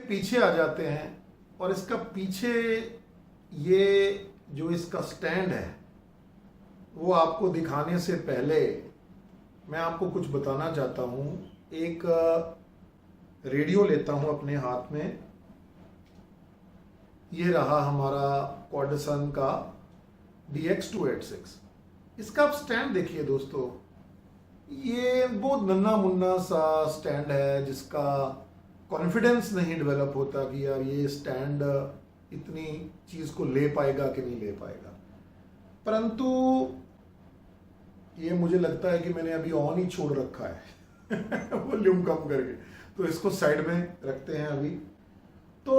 पीछे आ जाते हैं और इसका पीछे ये जो इसका स्टैंड है वो आपको दिखाने से पहले मैं आपको कुछ बताना चाहता हूँ। एक रेडियो लेता हूँ अपने हाथ में। ये रहा हमारा कॉर्डसन का DX286। इसका आप स्टैंड देखिए दोस्तों, ये बहुत नन्हा मुन्ना सा स्टैंड है जिसका कॉन्फिडेंस नहीं डेवलप होता कि यार ये स्टैंड इतनी चीज़ को ले पाएगा कि नहीं ले पाएगा। परंतु ये मुझे लगता है कि मैंने अभी ऑन ही छोड़ रखा है वॉल्यूम कम करके, तो इसको साइड में रखते हैं अभी। तो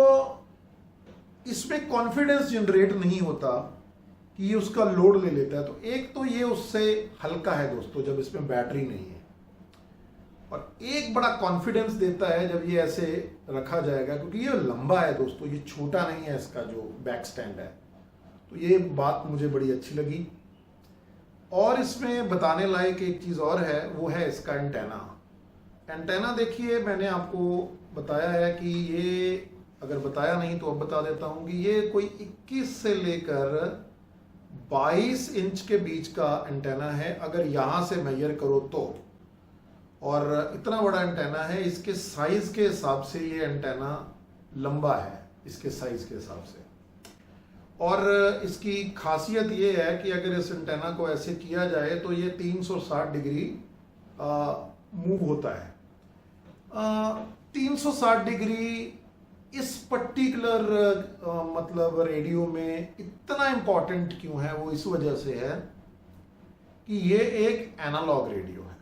इसमें कॉन्फिडेंस जनरेट नहीं होता कि ये उसका लोड ले लेता है। तो एक तो ये उससे हल्का है दोस्तों जब इसमें बैटरी नहीं है, और एक बड़ा कॉन्फिडेंस देता है जब ये ऐसे रखा जाएगा, क्योंकि ये लंबा है दोस्तों, ये छोटा नहीं है इसका जो बैक स्टैंड है। तो ये बात मुझे बड़ी अच्छी लगी। और इसमें बताने लायक एक चीज़ और है, वो है इसका एंटेना। एंटेना देखिए, मैंने आपको बताया है कि ये, अगर बताया नहीं तो अब बता देता हूँ कि ये कोई 21 से लेकर 22 इंच के बीच का एंटेना है अगर यहाँ से मेजर करो तो। और इतना बड़ा एंटेना है, इसके साइज के हिसाब से ये एंटेना लंबा है, इसके साइज के हिसाब से। और इसकी खासियत ये है कि अगर इस एंटेना को ऐसे किया जाए तो ये 360 डिग्री मूव होता है। 360 डिग्री इस पर्टिकुलर मतलब रेडियो में इतना इम्पोर्टेंट क्यों है, वो इस वजह से है कि ये एक एनालॉग रेडियो है।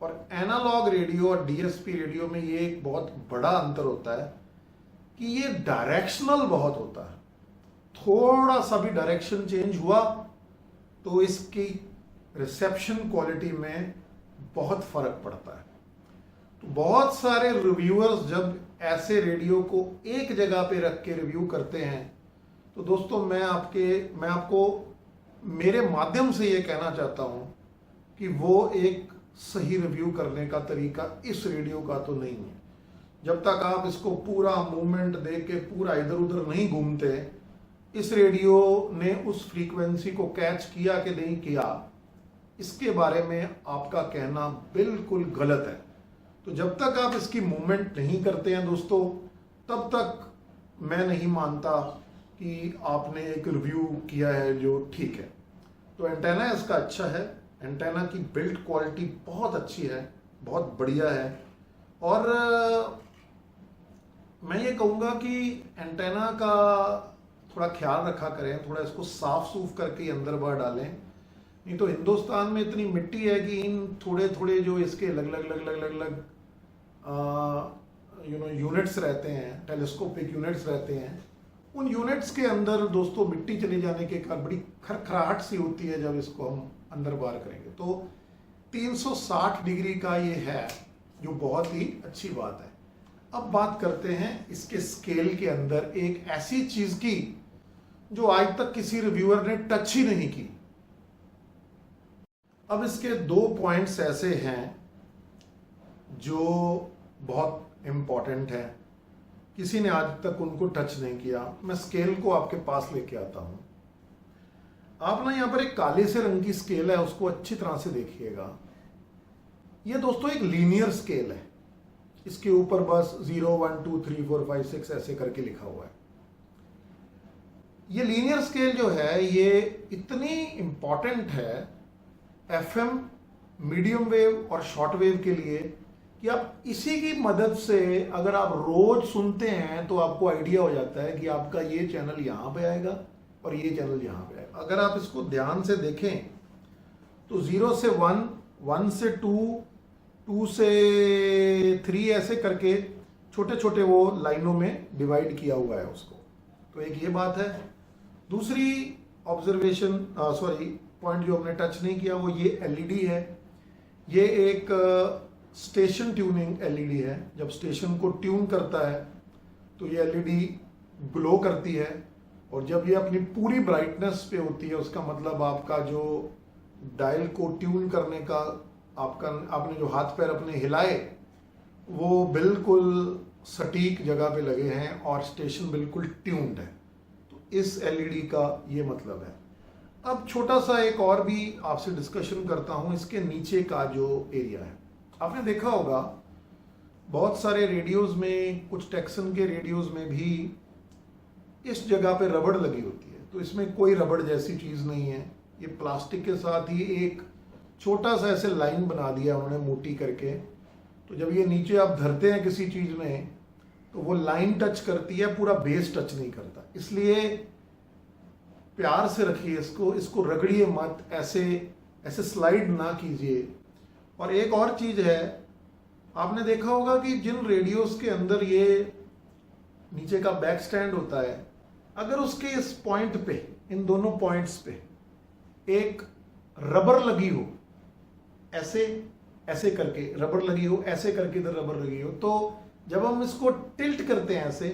और एनालॉग रेडियो और DSP रेडियो में ये एक बहुत बड़ा अंतर होता है कि ये डायरेक्शनल बहुत होता है। थोड़ा सा भी डायरेक्शन चेंज हुआ तो इसकी रिसेप्शन क्वालिटी में बहुत फर्क पड़ता है। तो बहुत सारे रिव्यूअर्स जब ऐसे रेडियो को एक जगह पे रख के रिव्यू करते हैं, तो दोस्तों मैं आपको मेरे माध्यम से ये कहना चाहता हूँ कि वो एक सही रिव्यू करने का तरीका इस रेडियो का तो नहीं है। जब तक आप इसको पूरा मूवमेंट देख के पूरा इधर उधर नहीं घूमते, इस रेडियो ने उस फ्रीक्वेंसी को कैच किया कि नहीं किया, इसके बारे में आपका कहना बिल्कुल गलत है। तो जब तक आप इसकी मूवमेंट नहीं करते हैं दोस्तों, तब तक मैं नहीं मानता कि आपने एक रिव्यू किया है जो ठीक है। तो एंटेना इसका अच्छा है, एंटेना की बिल्ड क्वालिटी बहुत अच्छी है, बहुत बढ़िया है। और मैं ये कहूँगा कि एंटेना का थोड़ा ख्याल रखा करें, थोड़ा इसको साफ सूफ करके अंदर बाहर डालें। नहीं तो हिंदुस्तान में इतनी मिट्टी है कि इन थोड़े थोड़े जो इसके अलग यूनिट्स रहते हैं, टेलीस्कोपिक यूनिट्स रहते हैं, उन यूनिट्स के अंदर दोस्तों मिट्टी चले जाने के कारण बड़ी खरखराहट सी होती है जब इसको हम अंदर बाहर करेंगे। तो 360 डिग्री का ये है जो बहुत ही अच्छी बात है। अब बात करते हैं इसके स्केल के अंदर एक ऐसी चीज की जो आज तक किसी रिव्यूअर ने टच ही नहीं की। अब इसके 2 पॉइंट्स ऐसे हैं जो बहुत इंपॉर्टेंट है, किसी ने आज तक उनको टच नहीं किया। मैं स्केल को आपके पास लेके आता हूं। आप ना यहां पर एक काले से रंग की स्केल है, उसको अच्छी तरह से देखिएगा। ये दोस्तों एक लीनियर स्केल है, इसके ऊपर बस 0 1 2 3 4 5 6 ऐसे करके लिखा हुआ है। ये लीनियर स्केल जो है ये इतनी इंपॉर्टेंट है FM, मीडियम वेव और शॉर्ट वेव के लिए कि आप इसी की मदद से अगर आप रोज सुनते हैं तो आपको आइडिया हो जाता है कि आपका ये चैनल यहाँ पे आएगा और ये चैनल यहाँ पे आएगा। अगर आप इसको ध्यान से देखें तो 0 से 1, 1 से 2, 2 से 3 ऐसे करके छोटे छोटे वो लाइनों में डिवाइड किया हुआ है उसको। तो एक ये बात है। दूसरी ऑब्जर्वेशन पॉइंट जो हमने टच नहीं किया वो ये एलईडी है। ये एक स्टेशन ट्यूनिंग एलईडी है। जब स्टेशन को ट्यून करता है तो ये एलईडी ग्लो करती है, और जब ये अपनी पूरी ब्राइटनेस पे होती है उसका मतलब आपका जो डायल को ट्यून करने का आपने जो हाथ पैर अपने हिलाए वो बिल्कुल सटीक जगह पे लगे हैं और स्टेशन बिल्कुल ट्यून्ड है। तो इस एलईडी का ये मतलब है। अब छोटा सा एक और भी आपसे डिस्कशन करता हूं, इसके नीचे का जो एरिया है। आपने देखा होगा बहुत सारे रेडियोज में, कुछ टेक्सन के रेडियोज में भी इस जगह पे रबड़ लगी होती है। तो इसमें कोई रबड़ जैसी चीज नहीं है, ये प्लास्टिक के साथ ही एक छोटा सा ऐसे लाइन बना दिया उन्होंने मोटी करके। तो जब ये नीचे आप धरते हैं किसी चीज में तो वो लाइन टच करती है, पूरा बेस टच नहीं करता। इसलिए प्यार से रखिए इसको रगड़िए मत, ऐसे स्लाइड ना कीजिए। और एक और चीज है, आपने देखा होगा कि जिन रेडियोस के अंदर ये नीचे का बैक स्टैंड होता है, अगर उसके इस पॉइंट पे, इन दोनों पॉइंट्स पे एक रबर लगी हो, ऐसे करके रबर लगी हो, ऐसे करके इधर रबर लगी हो, तो जब हम इसको टिल्ट करते हैं ऐसे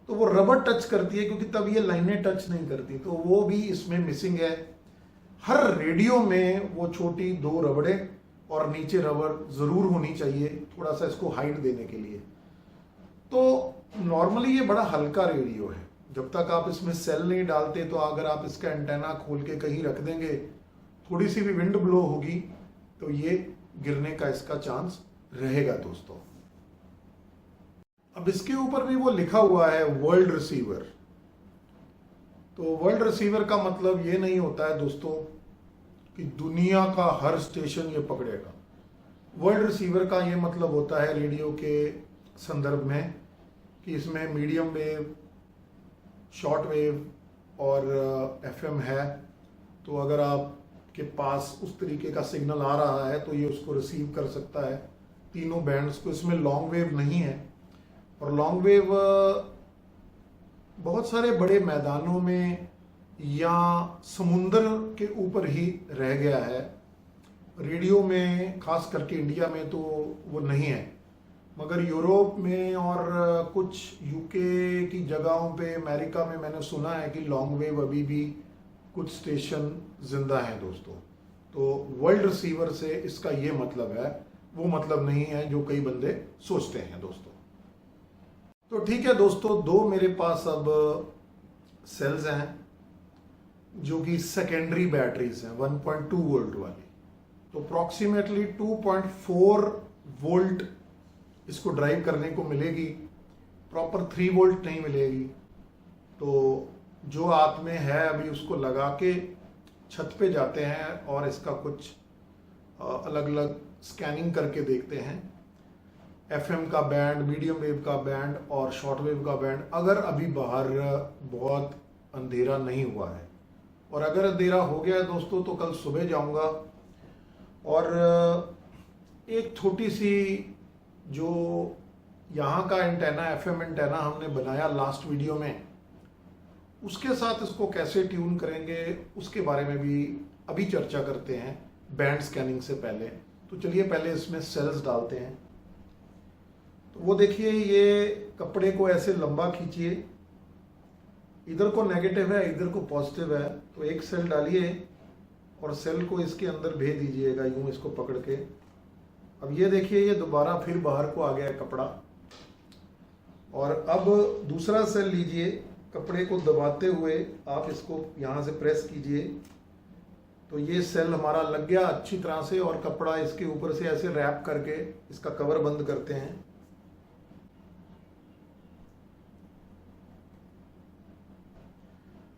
तो वो रबर टच करती है, क्योंकि तब ये लाइनें टच नहीं करती। तो वो भी इसमें मिसिंग है। हर रेडियो में वो छोटी 2 रबड़े और नीचे रबर जरूर होनी चाहिए, थोड़ा सा इसको हाइट देने के लिए। तो नॉर्मली ये बड़ा हल्का रेडियो है। जब तक आप इसमें सेल नहीं डालते, तो अगर आप इसका एंटेना खोल के कहीं रख देंगे, थोड़ी सी भी विंड ब्लो होगी तो ये गिरने का इसका चांस रहेगा दोस्तों। अब इसके ऊपर भी वो लिखा हुआ है वर्ल्ड रिसीवर। तो वर्ल्ड रिसीवर का मतलब ये नहीं होता है दोस्तों कि दुनिया का हर स्टेशन ये पकड़ेगा। वर्ल्ड रिसीवर का ये मतलब होता है रेडियो के संदर्भ में कि इसमें मीडियम वेव, शॉर्ट वेव और एफएम है। तो अगर आपके पास उस तरीके का सिग्नल आ रहा है तो ये उसको रिसीव कर सकता है, तीनों बैंड्स को। इसमें लॉन्ग वेव नहीं है, और लॉन्ग वेव बहुत सारे बड़े मैदानों में या समुंदर के ऊपर ही रह गया है। रेडियो में खास करके इंडिया में तो वो नहीं है, मगर यूरोप में और कुछ यूके की जगहों पे, अमेरिका में मैंने सुना है कि लॉन्ग वेव अभी भी कुछ स्टेशन जिंदा हैं दोस्तों। तो वर्ल्ड रिसीवर से इसका ये मतलब है, वो मतलब नहीं है जो कई बंदे सोचते हैं दोस्तों। तो ठीक है दोस्तों, 2 मेरे पास अब सेल्स हैं जो कि सेकेंडरी बैटरीज हैं 1.2 वोल्ट वाली। तो अप्रॉक्सीमेटली 2.4 वोल्ट इसको ड्राइव करने को मिलेगी, प्रॉपर 3 वोल्ट नहीं मिलेगी। तो जो हाथ में है अभी उसको लगा के छत पे जाते हैं और इसका कुछ अलग अलग स्कैनिंग करके देखते हैं, एफएम का बैंड, मीडियम वेव का बैंड और शॉर्ट वेव का बैंड। अगर अभी बाहर बहुत अंधेरा नहीं हुआ है, और अगर अंधेरा हो गया है दोस्तों तो कल सुबह जाऊंगा और एक छोटी सी जो यहाँ का एंटेना, एफएम एंटेना हमने बनाया लास्ट वीडियो में, उसके साथ इसको कैसे ट्यून करेंगे उसके बारे में भी अभी चर्चा करते हैं बैंड स्कैनिंग से पहले। तो चलिए पहले इसमें सेल्स डालते हैं। तो वो देखिए, ये कपड़े को ऐसे लंबा खींचिए, इधर को नेगेटिव है इधर को पॉजिटिव है। तो एक सेल डालिए और सेल को इसके अंदर भेज दीजिएगा यूं इसको पकड़ के। अब ये देखिए, ये दोबारा फिर बाहर को आ गया है कपड़ा। और अब दूसरा सेल लीजिए, कपड़े को दबाते हुए आप इसको यहाँ से प्रेस कीजिए, तो ये सेल हमारा लग गया अच्छी तरह से। और कपड़ा इसके ऊपर से ऐसे रैप करके इसका कवर बंद करते हैं।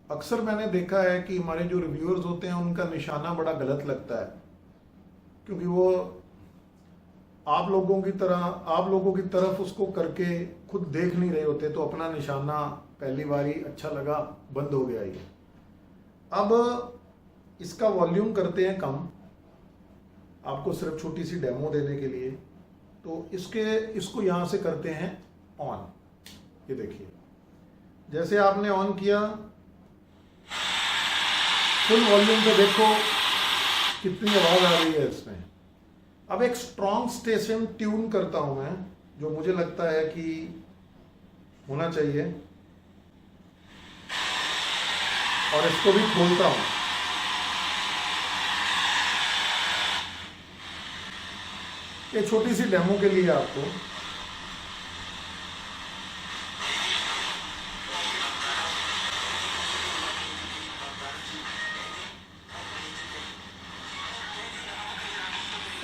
अक्सर मैंने देखा है कि हमारे जो रिव्यूअर्स होते हैं उनका निशाना बड़ा गलत लगता है, क्योंकि वो आप लोगों की तरफ उसको करके खुद देख नहीं रहे होते। तो अपना निशाना पहली बारी अच्छा लगा, बंद हो गया ये। अब इसका वॉल्यूम करते हैं कम, आपको सिर्फ छोटी सी डेमो देने के लिए। तो इसको यहाँ से करते हैं ऑन। ये देखिए, जैसे आपने ऑन किया, फुल वॉल्यूम पे देखो कितनी आवाज़ आ रही है इसमें। अब एक स्ट्रॉन्ग स्टेशन ट्यून करता हूं मैं, जो मुझे लगता है कि होना चाहिए, और इसको भी खोलता हूं। ये छोटी सी डेमो के लिए आपको।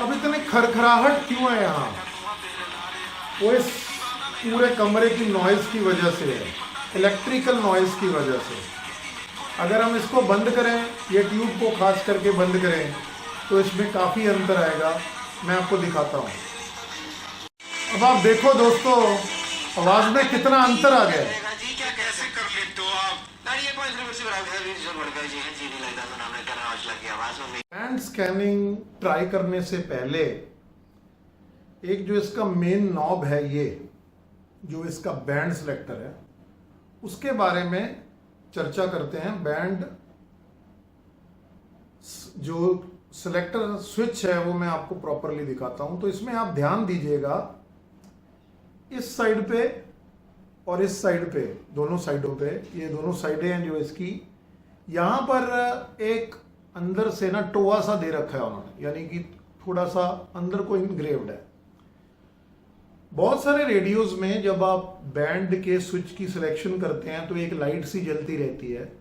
अब इतनी खरखराहट क्यों है यहाँ? वो इस पूरे कमरे की नॉइज़ की वजह से है, इलेक्ट्रिकल नॉइज़ की वजह से। अगर हम इसको बंद करें, ये ट्यूब को खास करके बंद करें, तो इसमें काफ़ी अंतर आएगा। मैं आपको दिखाता हूँ। अब आप देखो दोस्तों, आवाज़ में कितना अंतर आ गया। बैंड स्कैनिंग ट्राई करने से पहले एक जो इसका मेन नॉब है, ये जो इसका बैंड सिलेक्टर है, उसके बारे में चर्चा करते हैं। बैंड जो सिलेक्टर स्विच है वो मैं आपको प्रॉपरली दिखाता हूं। तो इसमें आप ध्यान दीजिएगा, इस साइड पे और इस साइड पे, दोनों साइडों पे, ये दोनों साइडें हैं जो इसकी, यहाँ पर एक अंदर से ना टोआ सा दे रखा है उन्होंने, यानी कि थोड़ा सा अंदर को इनग्रेव्ड है। बहुत सारे रेडियोज में जब आप बैंड के स्विच की सिलेक्शन करते हैं तो एक लाइट सी जलती रहती है।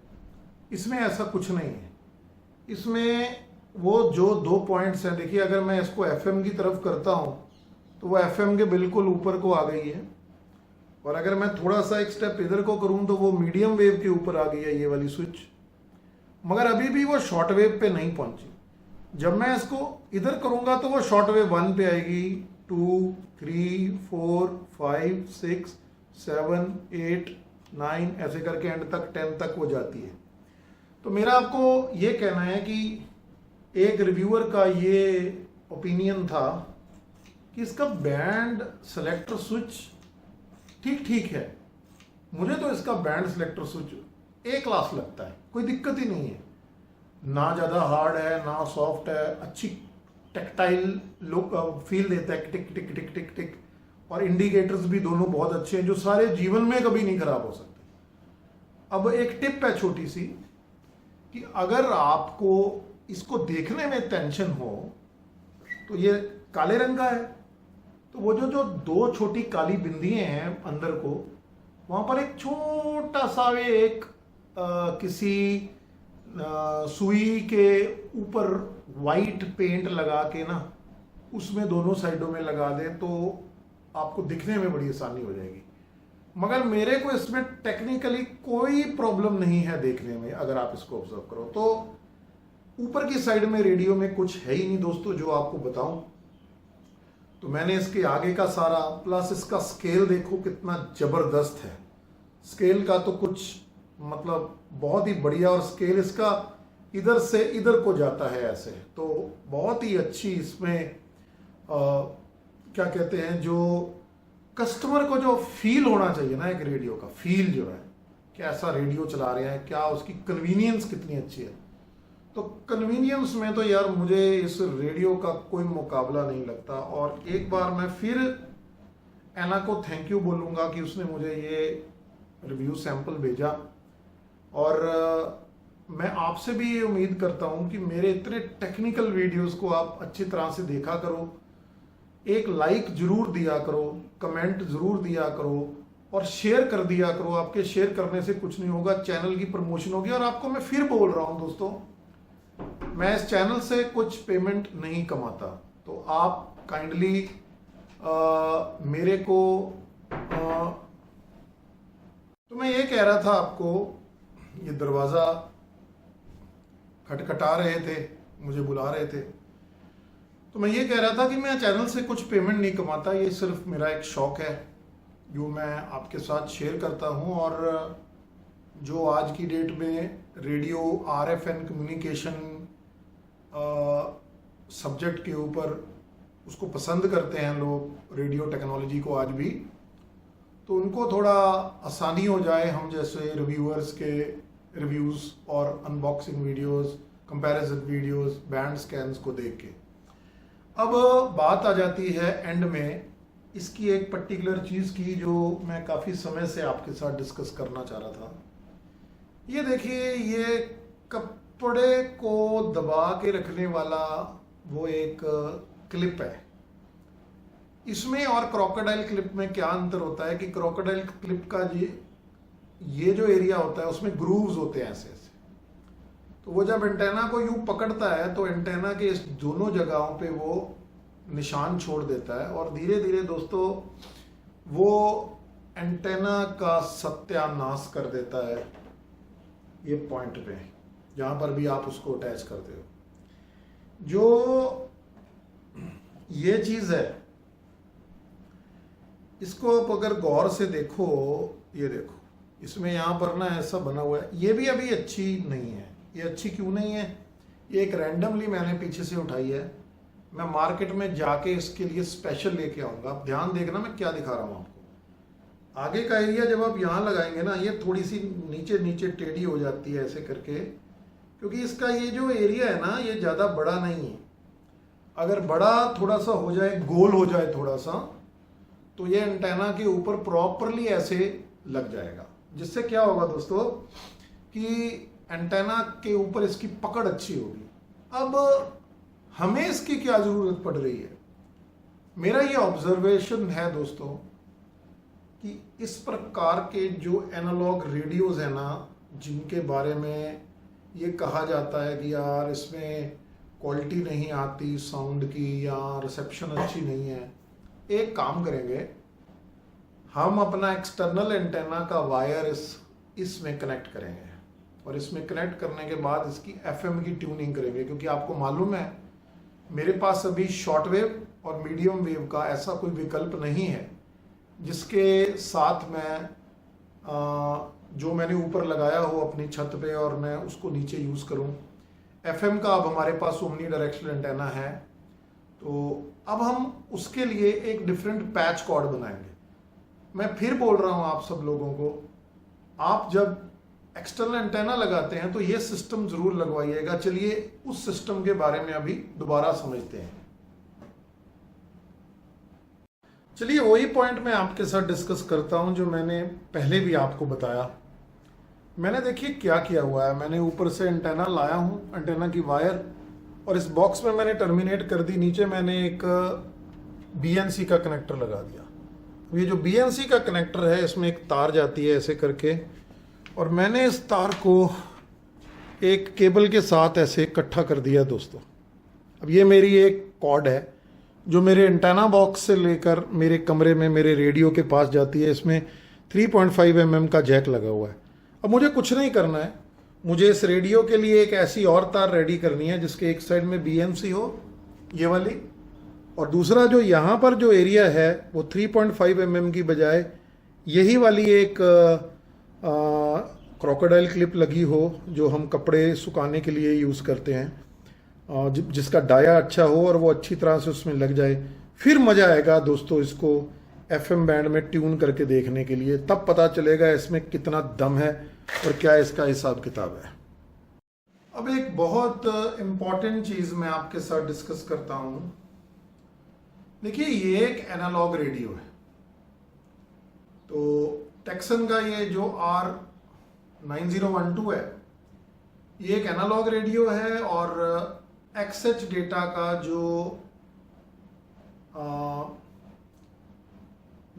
इसमें ऐसा कुछ नहीं है। इसमें वो जो 2 पॉइंट्स हैं, देखिए अगर मैं इसको एफएम की तरफ करता हूँ तो वो एफएम के बिल्कुल ऊपर को आ गई है, और अगर मैं थोड़ा सा एक स्टेप इधर को करूँ तो वो मीडियम वेव के ऊपर आ गई है ये वाली स्विच, मगर अभी भी वो शॉर्ट वेव पे नहीं पहुंची। जब मैं इसको इधर करूंगा तो वो शॉर्ट वेव 1 पे आएगी, 2, 3, 4, 5, 6, 7, 8, 9 ऐसे करके एंड तक 10 तक वो जाती है। तो मेरा आपको ये कहना है कि एक रिव्यूअर का ये ओपिनियन था कि इसका बैंड सेलेक्टर स्विच ठीक ठीक है। मुझे तो इसका बैंड सेलेक्टर स्विच ए क्लास लगता है, कोई दिक्कत ही नहीं है। ना ज़्यादा हार्ड है ना सॉफ्ट है, अच्छी टेक्टाइल लुक फील देता है, टिक टिक टिक टिक टिक, और इंडिकेटर्स भी दोनों बहुत अच्छे हैं जो सारे जीवन में कभी नहीं खराब हो सकते। अब एक टिप है छोटी सी, कि अगर आपको इसको देखने में टेंशन हो तो ये काले रंग का है, तो वो जो 2 छोटी काली बिंदियां हैं अंदर को, वहां पर एक छोटा सा एक किसी सुई के ऊपर वाइट पेंट लगा के ना उसमें दोनों साइडों में लगा दे तो आपको दिखने में बड़ी आसानी हो जाएगी। मगर मेरे को इसमें टेक्निकली कोई प्रॉब्लम नहीं है देखने में। अगर आप इसको ऑब्जर्व करो तो ऊपर की साइड में रेडियो में कुछ है ही नहीं दोस्तों जो आपको बताऊं। तो मैंने इसके आगे का सारा, प्लस इसका स्केल देखो कितना जबरदस्त है। स्केल का तो कुछ मतलब बहुत ही बढ़िया, और स्केल इसका इधर से इधर को जाता है ऐसे, तो बहुत ही अच्छी इसमें क्या कहते हैं, जो कस्टमर को जो फील होना चाहिए ना, एक रेडियो का फील जो है, कैसा रेडियो चला रहे हैं, क्या उसकी कन्वीनियंस कितनी अच्छी है। तो कन्वीनियंस में तो यार मुझे इस रेडियो का कोई मुकाबला नहीं लगता। और एक बार मैं फिर एना को थैंक यू बोलूँगा कि उसने मुझे ये रिव्यू सैंपल भेजा, और मैं आपसे भी ये उम्मीद करता हूँ कि मेरे इतने टेक्निकल वीडियोस को आप अच्छी तरह से देखा करो, एक लाइक जरूर दिया करो, कमेंट जरूर दिया करो, और शेयर कर दिया करो। आपके शेयर करने से कुछ नहीं होगा, चैनल की प्रमोशन होगी। और आपको मैं फिर बोल रहा हूँ दोस्तों, मैं इस चैनल से कुछ पेमेंट नहीं कमाता, तो आप काइंडली मेरे को तो मैं ये कह रहा था आपको, ये दरवाज़ा खटखटा रहे थे, मुझे बुला रहे थे, तो मैं ये कह रहा था कि मैं चैनल से कुछ पेमेंट नहीं कमाता। ये सिर्फ मेरा एक शौक है जो मैं आपके साथ शेयर करता हूँ। और जो आज की डेट में रेडियो RFN कम्युनिकेशन सब्जेक्ट के ऊपर उसको पसंद करते हैं लोग, रेडियो टेक्नोलॉजी को आज भी, तो उनको थोड़ा आसानी हो जाए हम जैसे रिव्यूअर्स के रिव्यूज़ और unboxing videos, comparison videos, band scans को देख के। अब बात आ जाती है एंड में इसकी एक पर्टिकुलर चीज़ की जो मैं काफ़ी समय से आपके साथ डिस्कस करना चाह रहा था। ये देखिए, ये कपड़े को दबा के रखने वाला वो एक क्लिप है। इसमें और क्रोकोडाइल क्लिप में क्या अंतर होता है कि क्रोकोडाइल क्लिप का ये जो एरिया होता है उसमें ग्रूव्स होते हैं ऐसे ऐसे, तो वो जब एंटेना को यूं पकड़ता है तो एंटेना के इस दोनों जगहों पे वो निशान छोड़ देता है और धीरे धीरे दोस्तों वो एंटेना का सत्यानाश कर देता है ये पॉइंट पे, जहां पर भी आप उसको अटैच करते हो। जो ये चीज है इसको आप अगर गौर से देखो, ये देखो इसमें यहाँ पर ना ऐसा बना हुआ है, ये भी अभी अच्छी नहीं है। ये अच्छी क्यों नहीं है? ये एक रैंडमली मैंने पीछे से उठाई है, मैं मार्केट में जाके इसके लिए स्पेशल लेके आऊंगा। आप ध्यान देखना मैं क्या दिखा रहा हूँ आपको। आगे का एरिया जब आप यहाँ लगाएंगे ना, ये थोड़ी सी नीचे नीचे टेढ़ी हो जाती है ऐसे करके, क्योंकि इसका ये जो एरिया है ना ये ज़्यादा बड़ा नहीं है। अगर बड़ा थोड़ा सा हो जाए, गोल हो जाए थोड़ा सा, तो ये एंटेना के ऊपर प्रॉपरली ऐसे लग जाएगा, जिससे क्या होगा दोस्तों कि एंटेना के ऊपर इसकी पकड़ अच्छी होगी। अब हमें इसकी क्या जरूरत पड़ रही है? मेरा ये ऑब्जर्वेशन है दोस्तों कि इस प्रकार के जो एनालॉग रेडियोज है ना, जिनके बारे में ये कहा जाता है कि यार इसमें क्वालिटी नहीं आती साउंड की या रिसेप्शन अच्छी नहीं है, एक काम करेंगे, हम अपना एक्सटर्नल एंटेना का वायर इसमें कनेक्ट करेंगे और इसमें कनेक्ट करने के बाद इसकी FM की ट्यूनिंग करेंगे, क्योंकि आपको मालूम है मेरे पास अभी शॉर्ट वेव और मीडियम वेव का ऐसा कोई विकल्प नहीं है जिसके साथ मैं जो मैंने ऊपर लगाया हो अपनी छत पे और मैं उसको नीचे यूज़ करूं। FM का अब हमारे पास ओमनी डायरेक्शनल एंटेना है, तो अब हम उसके लिए एक डिफरेंट पैच कॉर्ड बनाएंगे। मैं फिर बोल रहा हूं आप सब लोगों को, आप जब एक्सटर्नल एंटेना लगाते हैं तो ये सिस्टम जरूर लगवाइएगा। चलिए उस सिस्टम के बारे में अभी दोबारा समझते हैं। चलिए वही पॉइंट मैं आपके साथ डिस्कस करता हूं जो मैंने पहले भी आपको बताया। मैंने देखिए क्या किया हुआ है, मैंने ऊपर से एंटेना लाया हूं, एंटेना की वायर, और इस बॉक्स में मैंने टर्मिनेट कर दी। नीचे मैंने एक BNC का कनेक्टर लगा दिया। ये जो BNC का कनेक्टर है इसमें एक तार जाती है ऐसे करके, और मैंने इस तार को एक केबल के साथ ऐसे इकट्ठा कर दिया दोस्तों। अब ये मेरी एक कॉर्ड है जो मेरे एंटेना बॉक्स से लेकर मेरे कमरे में मेरे रेडियो के पास जाती है। इसमें 3.5 mm का जैक लगा हुआ है। अब मुझे कुछ नहीं करना है, मुझे इस रेडियो के लिए एक ऐसी और तार रेडी करनी है जिसके एक साइड में BNC हो, ये वाली, और दूसरा जो यहाँ पर जो एरिया है वो 3.5 mm की बजाय यही वाली एक क्रोकोडाइल क्लिप लगी हो जो हम कपड़े सुखाने के लिए यूज़ करते हैं, जिसका डाया अच्छा हो और वो अच्छी तरह से उसमें लग जाए। फिर मज़ा आएगा दोस्तों इसको FM बैंड में ट्यून करके देखने के लिए, तब पता चलेगा इसमें कितना दम है और क्या इसका हिसाब किताब है। अब एक बहुत इम्पॉर्टेंट चीज़ मैं आपके साथ डिस्कस करता हूँ। देखिए ये एक एनालॉग रेडियो है, तो टेक्सन का ये जो R9012 है ये एक एनालॉग रेडियो है, और XH डेटा का जो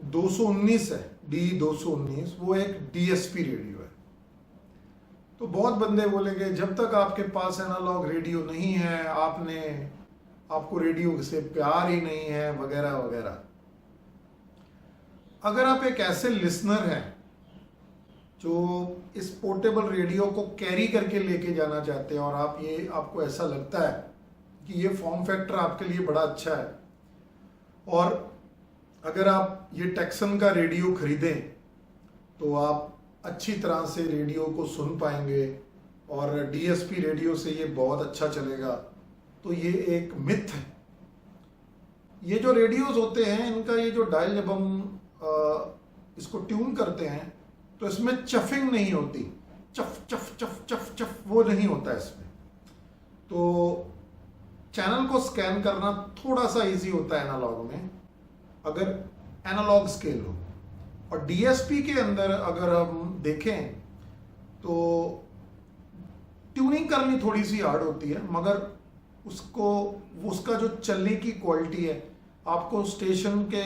219 है, D219, वो एक DSP रेडियो है। तो बहुत बंदे बोलेंगे जब तक आपके पास एनालॉग रेडियो नहीं है आपको रेडियो से प्यार ही नहीं है वगैरह वगैरह। अगर आप एक ऐसे लिसनर हैं जो इस पोर्टेबल रेडियो को कैरी करके लेके जाना चाहते हैं और आपको ऐसा लगता है कि ये फॉर्म फैक्टर आपके लिए बड़ा अच्छा है, और अगर आप ये टेक्सन का रेडियो खरीदें तो आप अच्छी तरह से रेडियो को सुन पाएंगे और डीएसपी रेडियो से ये बहुत अच्छा चलेगा, तो ये एक मिथ है। ये जो रेडियोज होते हैं इनका ये जो डायल, जब हम इसको ट्यून करते हैं तो इसमें चफिंग नहीं होती, चफ चफ चफ चफ चफ वो नहीं होता है इसमें। तो चैनल को स्कैन करना थोड़ा सा इजी होता है एनालॉग में, अगर एनालॉग स्केल हो। और डीएसपी के अंदर अगर हम देखें तो ट्यूनिंग करनी थोड़ी सी हार्ड होती है, मगर उसका जो चलने की क्वालिटी है, आपको स्टेशन के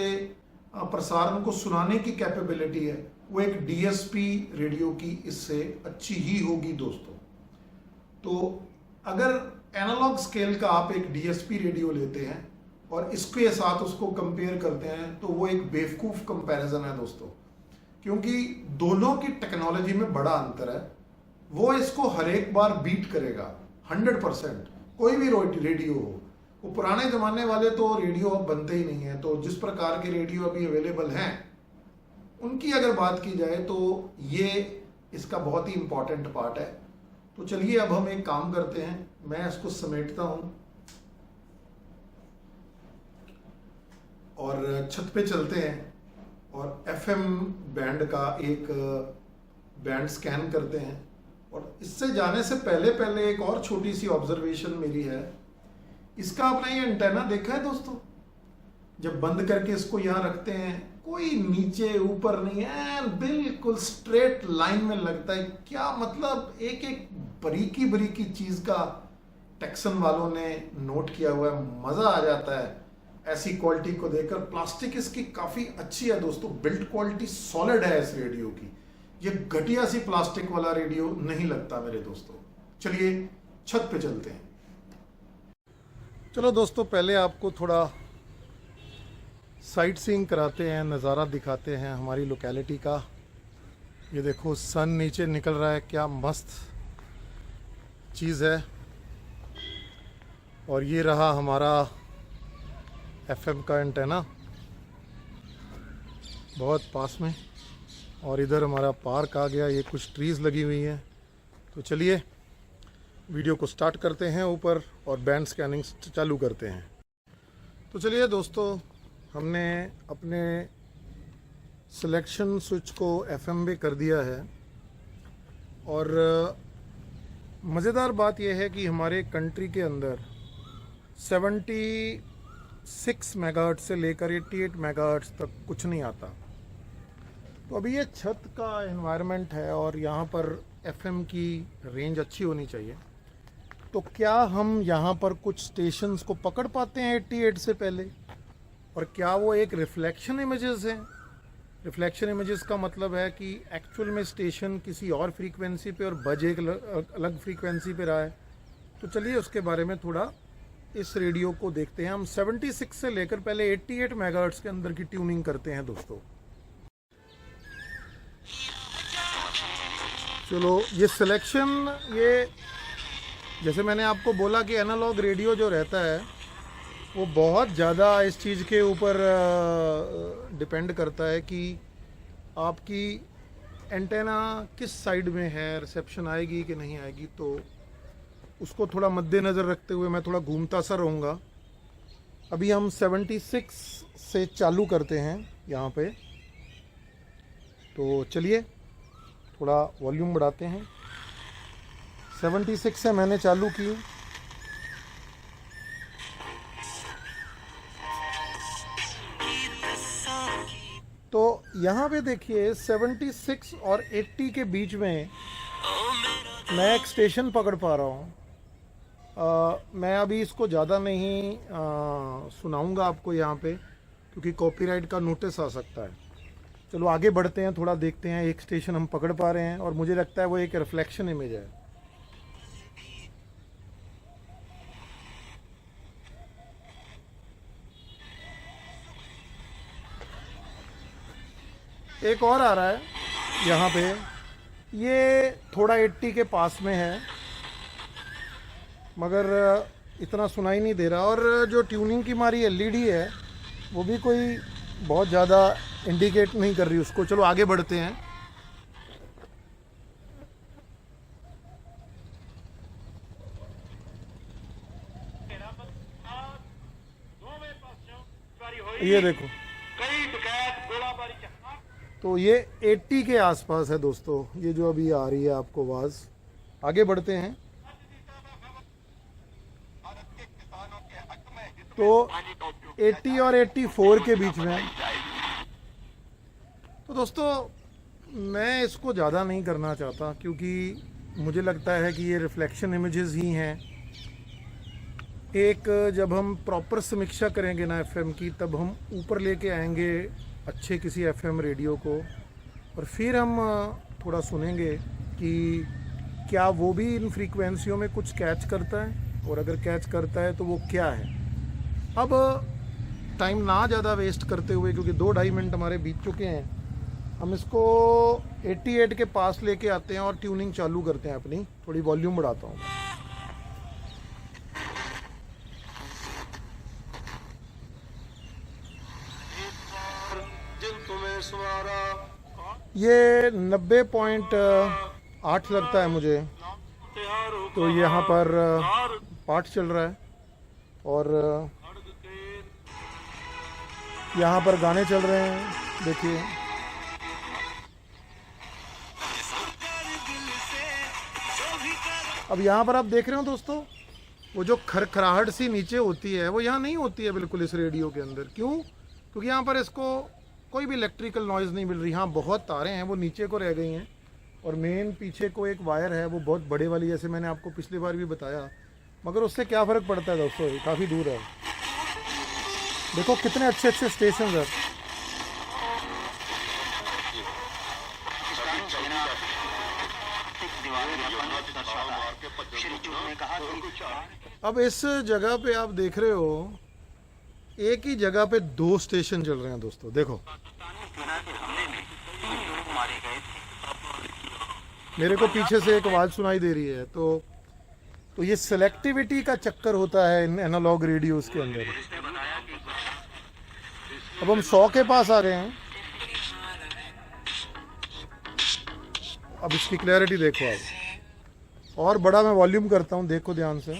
प्रसारण को सुनाने की कैपेबिलिटी है, वो एक डीएसपी रेडियो की इससे अच्छी ही होगी दोस्तों। तो अगर एनालॉग स्केल का आप एक डीएसपी रेडियो लेते हैं और इसके साथ उसको कंपेयर करते हैं तो वो एक बेवकूफ़ कंपैरिजन है दोस्तों, क्योंकि दोनों की टेक्नोलॉजी में बड़ा अंतर है। वो इसको हर एक बार बीट करेगा 100%, कोई भी रेडियो हो। वो पुराने ज़माने वाले तो रेडियो अब बनते ही नहीं है, तो जिस प्रकार के रेडियो अभी अवेलेबल हैं उनकी अगर बात की जाए तो ये इसका बहुत ही इम्पॉर्टेंट पार्ट है। तो चलिए अब हम एक काम करते हैं, मैं इसको समेटता हूँ और छत पे चलते हैं और एफएम बैंड का एक बैंड स्कैन करते हैं। और इससे जाने से पहले एक और छोटी सी ऑब्जर्वेशन मेरी है, इसका आपने ये एंटेना देखा है दोस्तों, जब बंद करके इसको यहाँ रखते हैं कोई नीचे ऊपर नहीं है, बिल्कुल स्ट्रेट लाइन में लगता है। क्या मतलब, एक एक बरीकी चीज का टेक्सन वालों ने नोट किया हुआ है, मजा आ जाता है ऐसी क्वालिटी को देखकर। प्लास्टिक इसकी काफी अच्छी है दोस्तों, बिल्ड क्वालिटी सॉलिड है इस रेडियो की, ये घटिया सी प्लास्टिक वाला रेडियो नहीं लगता मेरे दोस्तों। चलिए छत पे चलते हैं। चलो दोस्तों, पहले आपको थोड़ा साइट सीइंग कराते हैं, नज़ारा दिखाते हैं हमारी लोकेलिटी का। ये देखो सन नीचे निकल रहा है, क्या मस्त चीज़ है। और ये रहा हमारा एफएम का एंटेना बहुत पास में, और इधर हमारा पार्क आ गया, ये कुछ ट्रीज़ लगी हुई हैं। तो चलिए वीडियो को स्टार्ट करते हैं ऊपर और बैंड स्कैनिंग चालू करते हैं। तो चलिए दोस्तों, हमने अपने सिलेक्शन स्विच को एफएम पे कर दिया है। और मज़ेदार बात यह है कि हमारे कंट्री के अंदर 76 मेगाहर्ट्ज़ से लेकर 88 मेगाहर्ट्ज़ तक कुछ नहीं आता। तो अभी ये छत का एनवायरनमेंट है और यहाँ पर एफएम की रेंज अच्छी होनी चाहिए। तो क्या हम यहाँ पर कुछ स्टेशंस को पकड़ पाते हैं 88 से पहले? और क्या वो एक रिफ्लेक्शन इमेजेस हैं? रिफ्लेक्शन इमेजेस का मतलब है कि एक्चुअल में स्टेशन किसी और फ्रीक्वेंसी पे और बज एक अलग फ्रीक्वेंसी पे रहा है। तो चलिए उसके बारे में थोड़ा इस रेडियो को देखते हैं। हम 76 से लेकर पहले 88 मेगाहर्ट्ज़ के अंदर की ट्यूनिंग करते हैं दोस्तों। चलो, ये सिलेक्शन, ये जैसे मैंने आपको बोला कि एनालॉग रेडियो जो रहता है वो बहुत ज़्यादा इस चीज़ के ऊपर डिपेंड करता है कि आपकी एंटेना किस साइड में है, रिसेप्शन आएगी कि नहीं आएगी। तो उसको थोड़ा मद्देनज़र रखते हुए मैं थोड़ा घूमता सा रहूँगा। अभी हम 76 से चालू करते हैं यहाँ पे। तो चलिए थोड़ा वॉल्यूम बढ़ाते हैं। 76 से मैंने चालू की। तो यहाँ पे देखिए 76 और 80 के बीच में मैं एक स्टेशन पकड़ पा रहा हूँ। मैं अभी इसको ज़्यादा नहीं सुनाऊंगा आपको यहाँ पे, क्योंकि कॉपीराइट का नोटिस आ सकता है। चलो आगे बढ़ते हैं, थोड़ा देखते हैं। एक स्टेशन हम पकड़ पा रहे हैं और मुझे लगता है वो एक रिफ्लेक्शन इमेज है। एक और आ रहा है यहाँ पे, ये थोड़ा 80 के पास में है मगर इतना सुनाई नहीं दे रहा। और जो ट्यूनिंग की हमारी एलईडी है वो भी कोई बहुत ज़्यादा इंडिकेट नहीं कर रही उसको। चलो आगे बढ़ते हैं। ये देखो, तो ये 80 के आसपास है दोस्तों, ये जो अभी आ रही है आपको आवाज़। आगे बढ़ते हैं तो 80 और 84 के बीच में। तो दोस्तों मैं इसको ज़्यादा नहीं करना चाहता, क्योंकि मुझे लगता है कि ये रिफ्लेक्शन इमेजेस ही हैं। एक जब हम प्रॉपर समीक्षा करेंगे ना एफएम की, तब हम ऊपर लेके आएंगे अच्छे किसी एफएम रेडियो को, और फिर हम थोड़ा सुनेंगे कि क्या वो भी इन फ्रीक्वेंसियों में कुछ कैच करता है, और अगर कैच करता है तो वो क्या है। अब टाइम ना ज़्यादा वेस्ट करते हुए, क्योंकि 2-2.5 मिनट हमारे बीत चुके हैं, हम इसको 88 के पास लेके आते हैं और ट्यूनिंग चालू करते हैं अपनी। थोड़ी वॉल्यूम बढ़ाता हूँ। ये 90.8 लगता है मुझे, तो यहाँ पर पाठ चल रहा है और यहाँ पर गाने चल रहे हैं, देखिए। अब यहाँ पर आप देख रहे हो दोस्तों, वो जो खरखराहट सी नीचे होती है वो यहाँ नहीं होती है बिल्कुल इस रेडियो के अंदर। क्यों? क्योंकि यहाँ पर इसको कोई भी इलेक्ट्रिकल नॉइज़ नहीं मिल रही। हाँ, बहुत तारें हैं वो नीचे को रह गई हैं, और मेन पीछे को एक वायर है वो बहुत बड़े वाली, जैसे मैंने आपको पिछली बार भी बताया। मगर उससे क्या फ़र्क पड़ता है दोस्तों, ये काफ़ी दूर है। देखो कितने अच्छे अच्छे स्टेशन है। अब इस जगह पे आप देख रहे हो, एक ही जगह पे 2 स्टेशन चल रहे हैं दोस्तों। देखो, मेरे को पीछे से एक आवाज़ सुनाई दे रही है। तो ये सेलेक्टिविटी का चक्कर होता है इन एनालॉग रेडियोस के अंदर। अब हम 100 के पास आ गए हैं। अब इसकी क्लैरिटी देखो आप, और बड़ा मैं वॉल्यूम करता हूँ, देखो ध्यान से।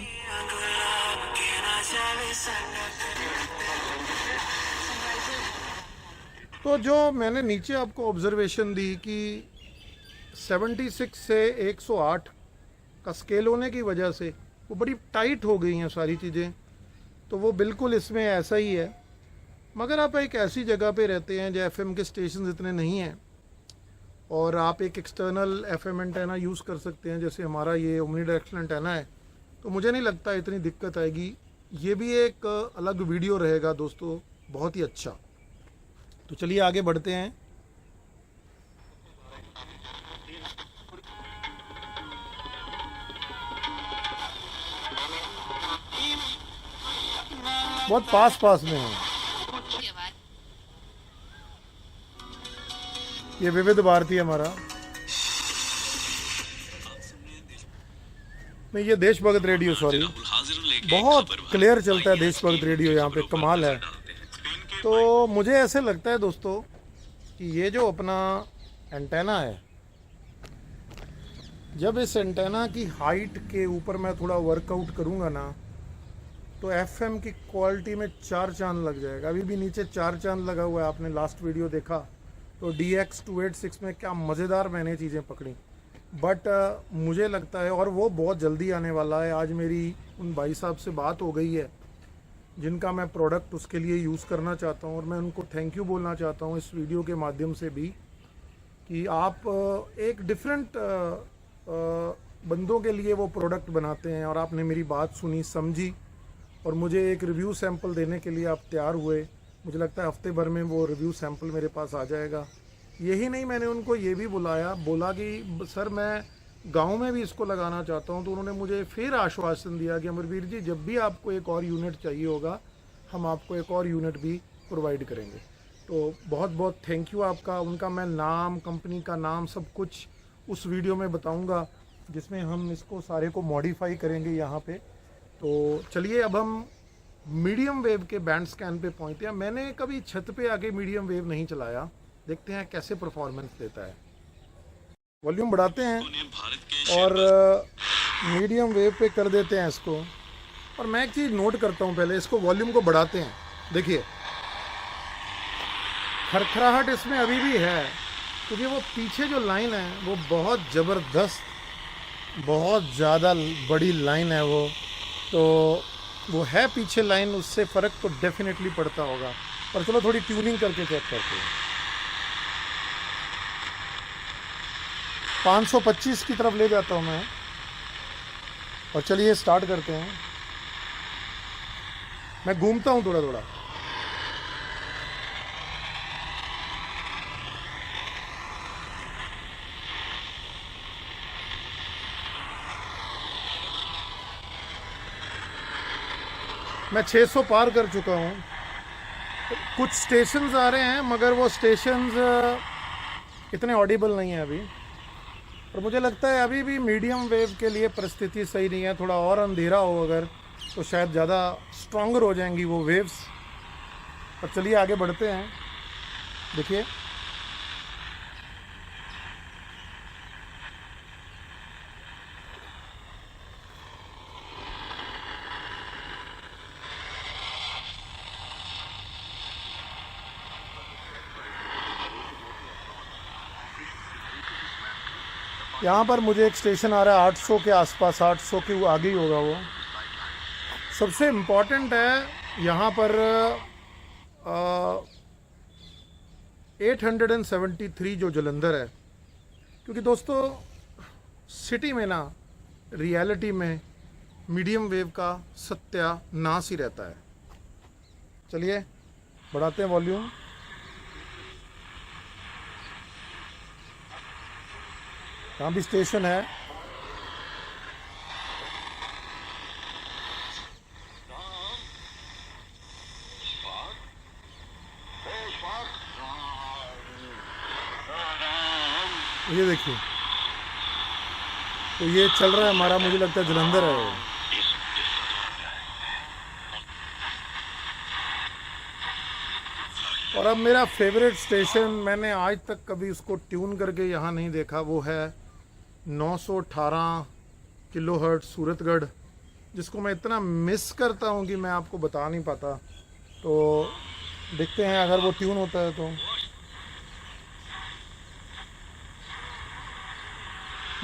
तो जो मैंने नीचे आपको ऑब्जर्वेशन दी कि 76 से 108 का स्केल होने की वजह से वो बड़ी टाइट हो गई हैं सारी चीज़ें, तो वो बिल्कुल इसमें ऐसा ही है। मगर आप एक ऐसी जगह पे रहते हैं जहाँ एफएम के स्टेशन इतने नहीं हैं, और आप एक एक्सटर्नल एफएम एंटेना यूज़ कर सकते हैं, जैसे हमारा ये ओमनी डायरेक्शनल एंटेना है, तो मुझे नहीं लगता इतनी दिक्कत आएगी। ये भी एक अलग वीडियो रहेगा दोस्तों, बहुत ही अच्छा। तो चलिए आगे बढ़ते हैं। बहुत पास में है। ये विविध भारती हमारा, नहीं ये देशभक्त रेडियो, सॉरी, बहुत क्लियर चलता है देशभक्त रेडियो यहाँ पे, कमाल है। तो मुझे ऐसे लगता है दोस्तों कि ये जो अपना एंटेना है, जब इस एंटेना की हाइट के ऊपर मैं थोड़ा वर्कआउट करूँगा ना, तो एफएम की क्वालिटी में 4 चांद लग जाएगा। अभी भी नीचे 4 चांद लगा हुआ है, आपने लास्ट वीडियो देखा तो DX286 में क्या मज़ेदार मैंने चीज़ें पकड़ी। बट मुझे लगता है, और वो बहुत जल्दी आने वाला है। आज मेरी उन भाई साहब से बात हो गई है जिनका मैं प्रोडक्ट उसके लिए यूज़ करना चाहता हूँ, और मैं उनको थैंक यू बोलना चाहता हूँ इस वीडियो के माध्यम से भी, कि आप एक डिफरेंट बंदों के लिए वो प्रोडक्ट बनाते हैं, और आपने मेरी बात सुनी, समझी, और मुझे एक रिव्यू सैंपल देने के लिए आप तैयार हुए। मुझे लगता है हफ्ते भर में वो रिव्यू सैंपल मेरे पास आ जाएगा। यही नहीं, मैंने उनको ये भी बोला कि सर मैं गांव में भी इसको लगाना चाहता हूं। तो उन्होंने मुझे फिर आश्वासन दिया कि अमरवीर जी, जब भी आपको एक और यूनिट चाहिए होगा, हम आपको एक और यूनिट भी प्रोवाइड करेंगे। तो बहुत बहुत थैंक यू आपका। उनका मैं नाम, कंपनी का नाम, सब कुछ उस वीडियो में बताऊँगा, जिसमें हम इसको सारे को मॉडिफाई करेंगे यहाँ पर। तो चलिए अब हम मीडियम वेव के बैंड स्कैन पे पहुंचते हैं। मैंने कभी छत पे आके मीडियम वेव नहीं चलाया, देखते हैं कैसे परफॉर्मेंस देता है। वॉल्यूम बढ़ाते हैं और मीडियम वेव पे कर देते हैं इसको। और मैं एक चीज़ नोट करता हूँ, पहले इसको वॉल्यूम को बढ़ाते हैं। देखिए खरखराहट इसमें अभी भी है, क्योंकि वो पीछे जो लाइन है वो बहुत ज़बरदस्त, बहुत ज़्यादा बड़ी लाइन है वो, तो वो है पीछे लाइन, उससे फ़र्क तो डेफिनेटली पड़ता होगा। पर चलो थोड़ी ट्यूनिंग करके चेक करते हैं। 525 की तरफ ले जाता हूँ मैं, और चलिए स्टार्ट करते हैं। मैं घूमता हूँ थोड़ा थोड़ा। मैं 600 पार कर चुका हूँ। कुछ स्टेशंस आ रहे हैं, मगर वो स्टेशंस इतने ऑडिबल नहीं है अभी, और मुझे लगता है अभी भी मीडियम वेव के लिए परिस्थिति सही नहीं है। थोड़ा और अंधेरा हो अगर, तो शायद ज़्यादा स्ट्रॉन्गर हो जाएंगी वो वेव्स। पर चलिए आगे बढ़ते हैं। देखिए यहाँ पर मुझे एक स्टेशन आ रहा है 800 के आसपास, 800 के आगे ही होगा वो। सबसे इम्पॉर्टेंट है यहाँ पर 873 जो जलंधर है, क्योंकि दोस्तों सिटी में ना रियलिटी में मीडियम वेव का सत्यानाश ही रहता है। चलिए बढ़ाते हैं वॉल्यूम। यहाँ भी स्टेशन है। ये देखिए, तो ये चल रहा है हमारा, मुझे लगता है जलंधर है वो। और अब मेरा फेवरेट स्टेशन, मैंने आज तक कभी उसको ट्यून करके यहाँ नहीं देखा, वो है 918 किलोहर्ट्ज़ सूरतगढ़, जिसको मैं इतना मिस करता हूँ कि मैं आपको बता नहीं पाता। तो देखते हैं अगर वो ट्यून होता है तो।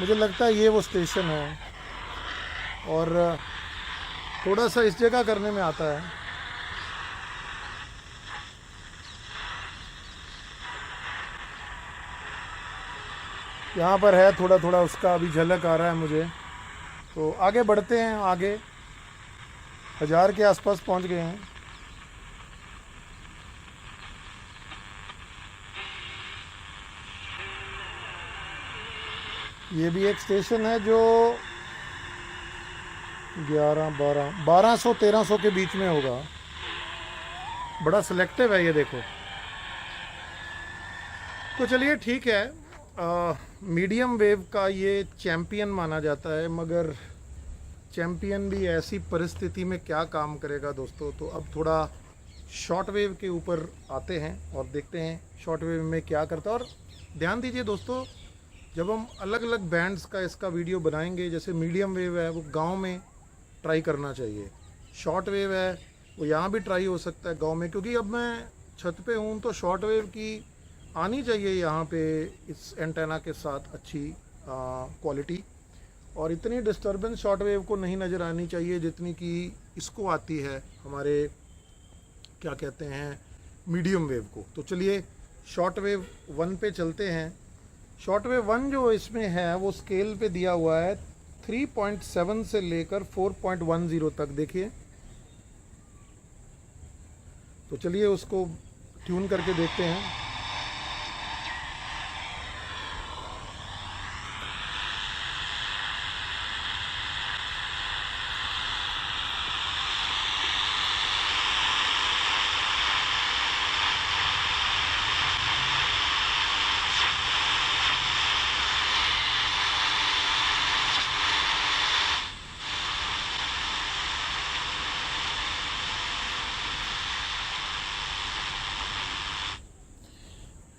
मुझे लगता है ये वो स्टेशन है, और थोड़ा सा इस जगह करने में आता है। यहाँ पर है थोड़ा थोड़ा उसका अभी झलक आ रहा है मुझे। तो आगे बढ़ते हैं, आगे 1000 के आसपास पहुँच गए हैं। ये भी एक स्टेशन है जो 1200-1300 के बीच में होगा। बड़ा सिलेक्टिव है ये, देखो। तो चलिए ठीक है, मीडियम वेव का ये चैम्पियन माना जाता है, मगर चैम्पियन भी ऐसी परिस्थिति में क्या काम करेगा दोस्तों। तो अब थोड़ा शॉर्ट वेव के ऊपर आते हैं और देखते हैं शॉर्ट वेव में क्या करता है। और ध्यान दीजिए दोस्तों, जब हम अलग अलग बैंड्स का इसका वीडियो बनाएंगे, जैसे मीडियम वेव है वो गांव में ट्राई करना चाहिए, शॉर्ट वेव है वो यहाँ भी ट्राई हो सकता है गांव में, क्योंकि अब मैं छत पे हूँ तो शॉर्ट वेव की आनी चाहिए यहाँ पे इस एंटेना के साथ अच्छी क्वालिटी, और इतनी डिस्टर्बेंस शॉर्ट वेव को नहीं नज़र आनी चाहिए जितनी कि इसको आती है हमारे क्या कहते हैं मीडियम वेव को। तो चलिए शॉर्ट वेव 1 पे चलते हैं। शॉर्ट वेव 1 जो इसमें है वो स्केल पे दिया हुआ है 3.7 से लेकर 4.10 तक, देखिए। तो चलिए उसको ट्यून करके देखते हैं।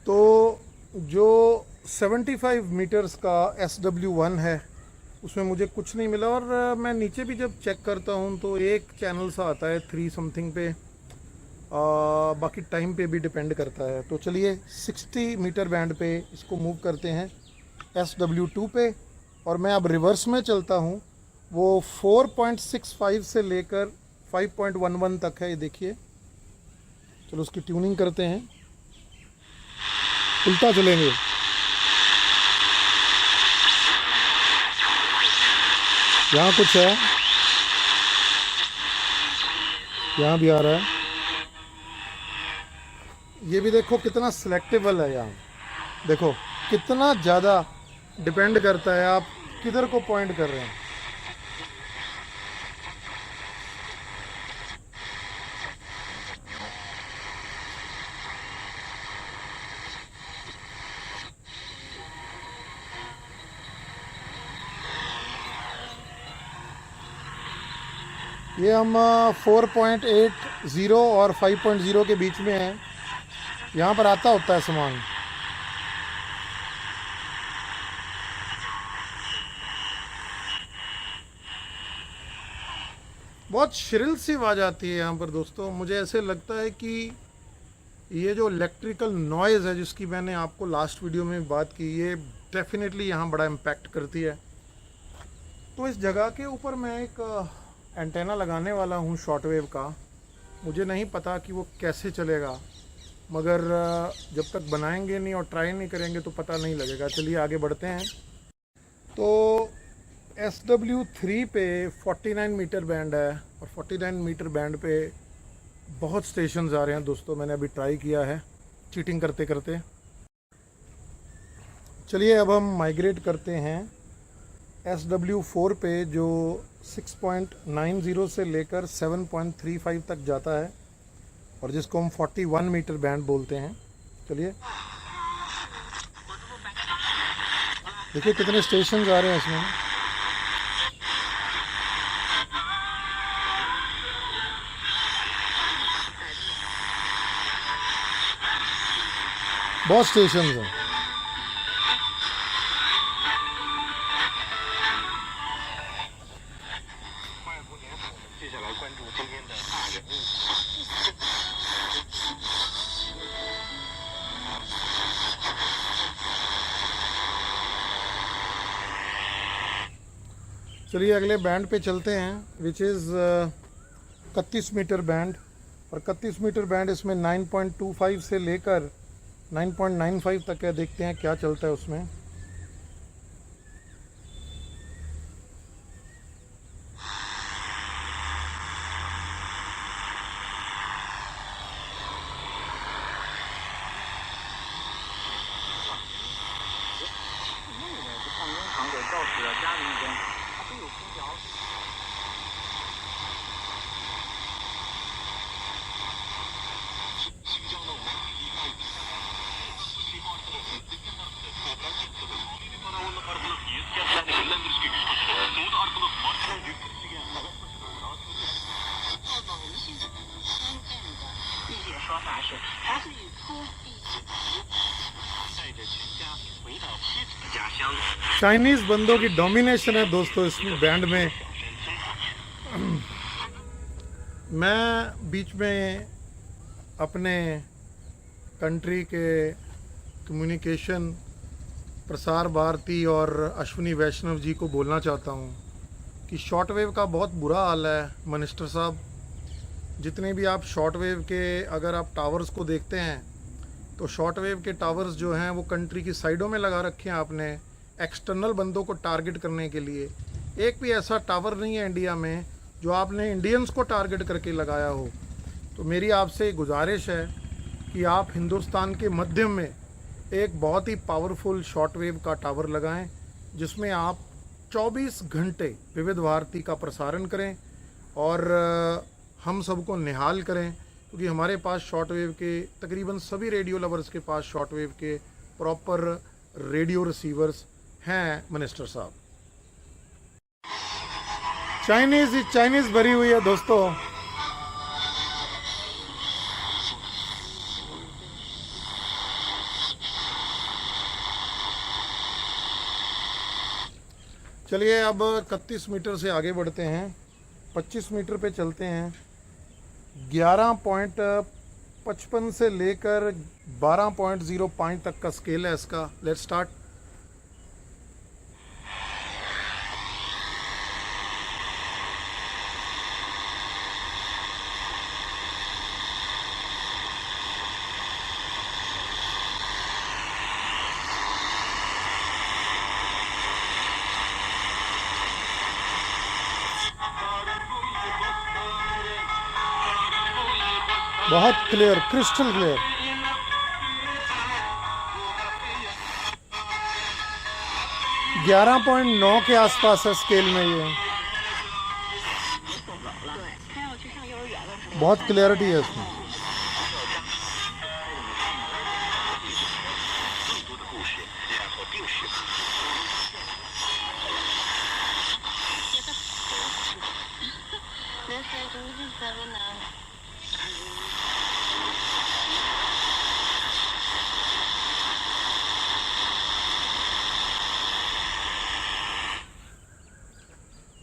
तो जो 75 मीटर्स का SW1 है उसमें मुझे कुछ नहीं मिला, और मैं नीचे भी जब चेक करता हूँ तो एक चैनल सा आता है 3 समथिंग पे, बाकी टाइम पे भी डिपेंड करता है। तो चलिए 60 मीटर बैंड पे इसको मूव करते हैं SW2 पे, और मैं अब रिवर्स में चलता हूँ। वो 4.65 से लेकर 5.11 तक है, ये देखिए। चलो उसकी ट्यूनिंग करते हैं, उल्टा चलेंगे। यहाँ कुछ है, यहाँ भी आ रहा है। ये भी देखो कितना सिलेक्टेबल है। यहाँ देखो कितना ज़्यादा डिपेंड करता है आप किधर को पॉइंट कर रहे हैं। ये हम 4.80 और 5.0 के बीच में हैं। यहाँ पर आता होता है सामान। बहुत श्रिल सी आवाज़ आती है यहाँ पर दोस्तों। मुझे ऐसे लगता है कि ये जो इलेक्ट्रिकल नॉइज़ है जिसकी मैंने आपको लास्ट वीडियो में बात की, ये डेफिनेटली यहाँ बड़ा इम्पैक्ट करती है। तो इस जगह के ऊपर मैं एक एंटेना लगाने वाला हूँ शॉर्टवेव का। मुझे नहीं पता कि वो कैसे चलेगा, मगर जब तक बनाएंगे नहीं और ट्राई नहीं करेंगे तो पता नहीं लगेगा। चलिए आगे बढ़ते हैं। तो SW3 पे 49 मीटर बैंड है, और 49 मीटर बैंड पे बहुत स्टेशंस आ रहे हैं दोस्तों। मैंने अभी ट्राई किया है चीटिंग करते करते। चलिए अब हम माइग्रेट करते हैं SW4 पे, जो 6.90 से लेकर 7.35 तक जाता है, और जिसको हम 41 मीटर बैंड बोलते हैं। चलिए देखिए कितने स्टेशन आ रहे हैं इसमें। बहुत स्टेशन हैं। चलिए अगले बैंड पे चलते हैं, विच इज़ 31 मीटर बैंड। और 31 मीटर बैंड इसमें 9.25 से लेकर 9.95 तक है। देखते हैं क्या चलता है उसमें। चाइनीज़ बंदों की डोमिनेशन है दोस्तों इस बैंड में। मैं बीच में अपने कंट्री के कम्युनिकेशन प्रसार भारती और अश्विनी वैष्णव जी को बोलना चाहता हूँ कि शॉर्टवेव का बहुत बुरा हाल है मिनिस्टर साहब। जितने भी आप शॉर्टवेव के अगर आप टावर्स को देखते हैं तो शॉर्टवेव के टावर्स जो हैं वो कंट्री की साइडों में लगा रखे हैं आपने, एक्सटर्नल बंदों को टारगेट करने के लिए। एक भी ऐसा टावर नहीं है इंडिया में जो आपने इंडियंस को टारगेट करके लगाया हो। तो मेरी आपसे गुजारिश है कि आप हिंदुस्तान के मध्य में एक बहुत ही पावरफुल शॉर्टवेव का टावर लगाएं, जिसमें आप 24 घंटे विविध भारती का प्रसारण करें और हम सबको निहाल करें, क्योंकि हमारे पास शॉर्टवेव के तकरीबन सभी रेडियो लवर्स के पास शॉर्टवेव के प्रॉपर रेडियो रिसीवर्स हैं मिनिस्टर साहब। चाइनीज़ भरी हुई है दोस्तों। चलिए अब 31 मीटर से आगे बढ़ते हैं, 25 मीटर पे चलते हैं। 55 से लेकर 12.05 तक का स्केल है इसका। Let's start. बहुत क्लियर, क्रिस्टल क्लियर। ग्यारह 11.9 के आसपास है स्केल में ये। बहुत क्लियरिटी है इसमें।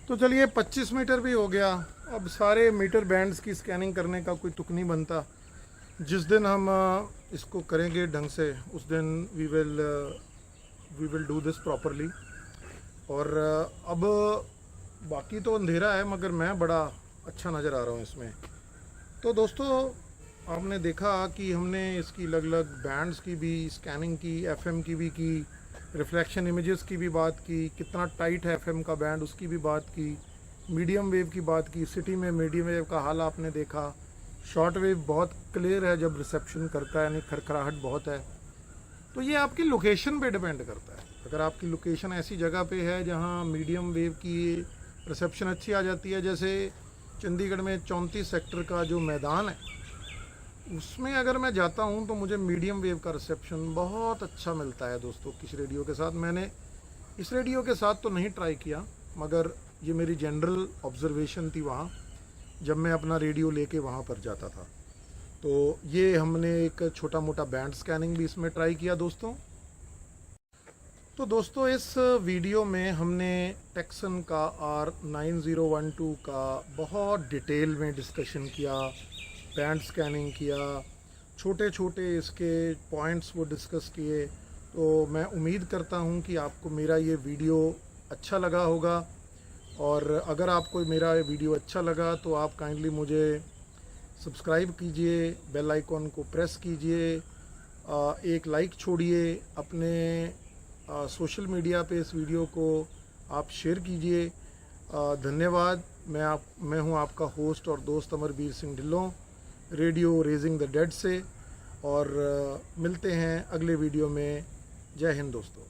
तो चलिए 25 मीटर भी हो गया। अब सारे मीटर बैंड्स की स्कैनिंग करने का कोई तुक नहीं बनता। जिस दिन हम इसको करेंगे ढंग से, उस दिन we will do this properly. और अब बाकी तो अंधेरा है, मगर मैं बड़ा अच्छा नज़र आ रहा हूँ इसमें। तो दोस्तों, आपने देखा कि हमने इसकी अलग अलग बैंड्स की भी स्कैनिंग की, एफएम की भी की, रिफ्लेक्शन इमेजेस की भी बात की, कितना टाइट है एफएम का बैंड उसकी भी बात की, मीडियम वेव की बात की। सिटी में मीडियम वेव का हाल आपने देखा। शॉर्ट वेव बहुत क्लियर है जब रिसेप्शन करता है, यानी खरखराहट बहुत है। तो ये आपकी लोकेशन पे डिपेंड करता है। अगर आपकी लोकेशन ऐसी जगह पे है जहाँ मीडियम वेव की रिसेप्शन अच्छी आ जाती है, जैसे चंडीगढ़ में 34 सेक्टर का जो मैदान है, उसमें अगर मैं जाता हूं तो मुझे मीडियम वेव का रिसेप्शन बहुत अच्छा मिलता है दोस्तों। किस रेडियो के साथ, मैंने इस रेडियो के साथ तो नहीं ट्राई किया, मगर ये मेरी जनरल ऑब्जर्वेशन थी वहाँ जब मैं अपना रेडियो लेके वहाँ पर जाता था। तो ये हमने एक छोटा मोटा बैंड स्कैनिंग भी इसमें ट्राई किया दोस्तों। तो दोस्तों, इस वीडियो में हमने टेक्सन का R9012 का बहुत डिटेल में डिस्कशन किया, बैंड स्कैनिंग किया, छोटे छोटे इसके पॉइंट्स वो डिस्कस किए। तो मैं उम्मीद करता हूँ कि आपको मेरा ये वीडियो अच्छा लगा होगा। और अगर आपको मेरा ये वीडियो अच्छा लगा तो आप काइंडली मुझे सब्सक्राइब कीजिए, बेल आइकॉन को प्रेस कीजिए, एक लाइक छोड़िए, अपने सोशल मीडिया पे इस वीडियो को आप शेयर कीजिए। धन्यवाद। मैं हूँ आपका होस्ट और दोस्त Amarvir Singh Dhillon, radio raising the dead से। और मिलते हैं अगले वीडियो में। जय हिंद दोस्तों।